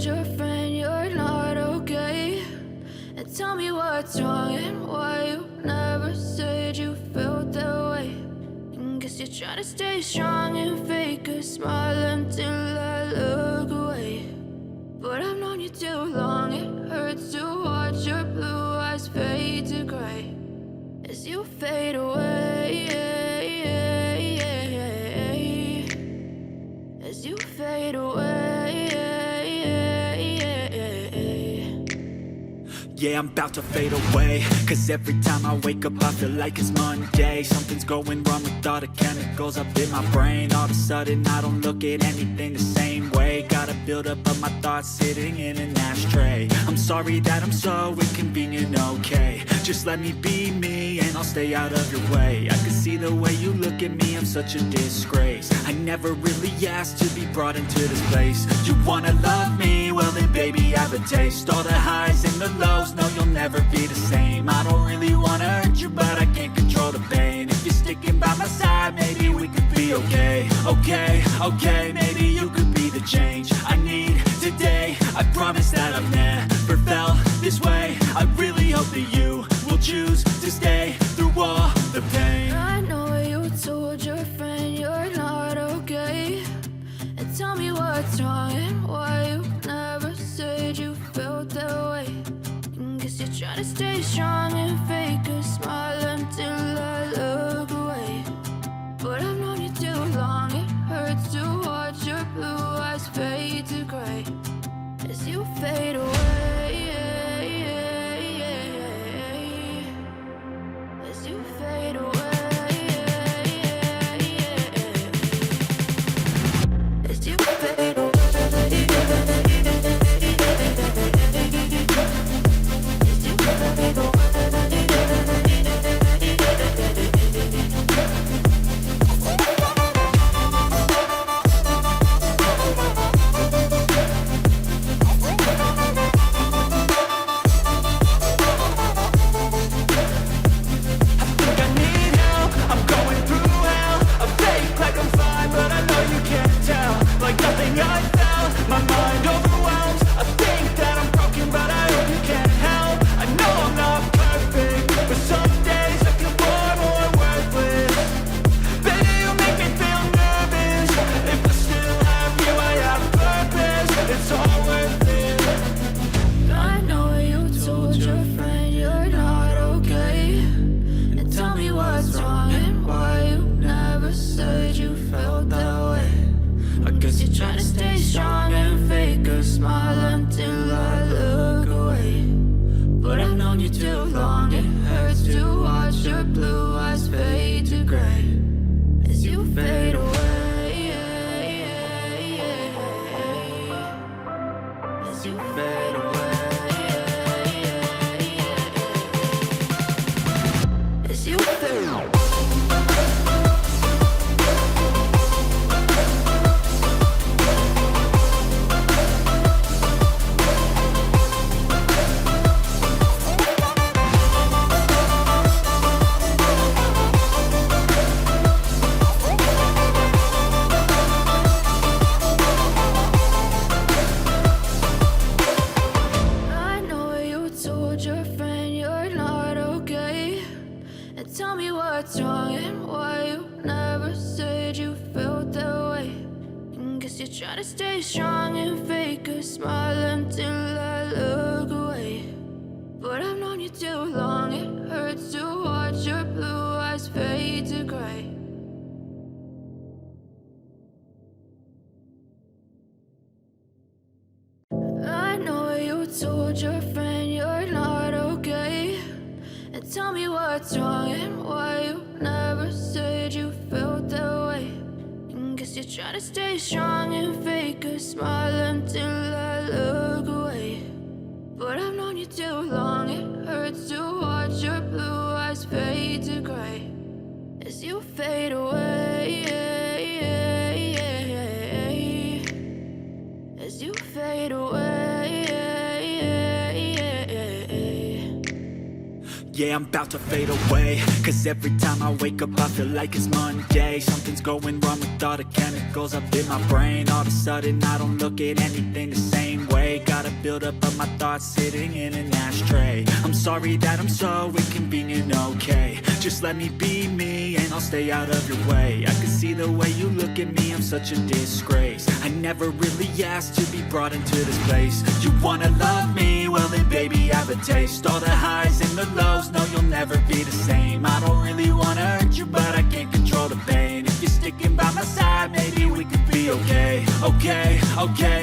told your friend you're not okay? And tell me what's wrong and why you never said you felt that way. And guess you're trying to stay strong and fake a smile until I look away. But I've known you too long, it hurts to watch your blue eyes fade to gray as you fade away, as you fade away. Yeah, I'm about to fade away, cause every time I wake up I feel like it's Monday. Something's going wrong with all the chemicals up in my brain. All of a sudden I don't look at anything the same way. Got a buildup of my thoughts sitting in an ashtray. I'm sorry that I'm so inconvenient, okay? Just let me be me and I'll stay out of your way. I can see the way you look at me, I'm such a disgrace. I never really asked to be brought into this place. You wanna love me? Well then baby, have a taste. All the highs and the lows, no, you'll never be the same. I don't really wanna hurt you, but I can't control the pain. If you're sticking by my side, maybe we could be okay. Okay, maybe you could be the change I need today. I promise that I've never felt this way. I really hope that you will choose to stay through all the pain. I know you told your friend you're not okay. And tell me what's wrong and why you never said you felt that way. Guess you're trying to stay strong and fake a smile until I look away. But I've known you too long, it hurts to watch your blue eyes fade to gray as you fade away, as you fade away, as you fade away. Told your friend you're not okay. And tell me what's wrong and why you never said you felt that way. And guess you're trying to stay strong and fake a smile until I look away. But I've known you too long, it hurts to watch your blue eyes fade to gray as you fade away, as you fade away. Yeah, I'm about to fade away. Cause every time I wake up I feel like it's Monday. Something's going wrong with all the chemicals up in my brain. All of a sudden I don't look at anything the same way. Gotta build up of my thoughts sitting in an ashtray. I'm sorry that I'm so inconvenient, okay. Just let me be me and I'll stay out of your way. I can see the way you look at me, I'm such a disgrace. I never really asked to be brought into this place. You wanna love me? Well then baby have a taste. All the highs and the lows, no you'll never be the same. I don't really wanna hurt you but I can't control the pain. If you're sticking by my side maybe we could be okay. Okay, okay.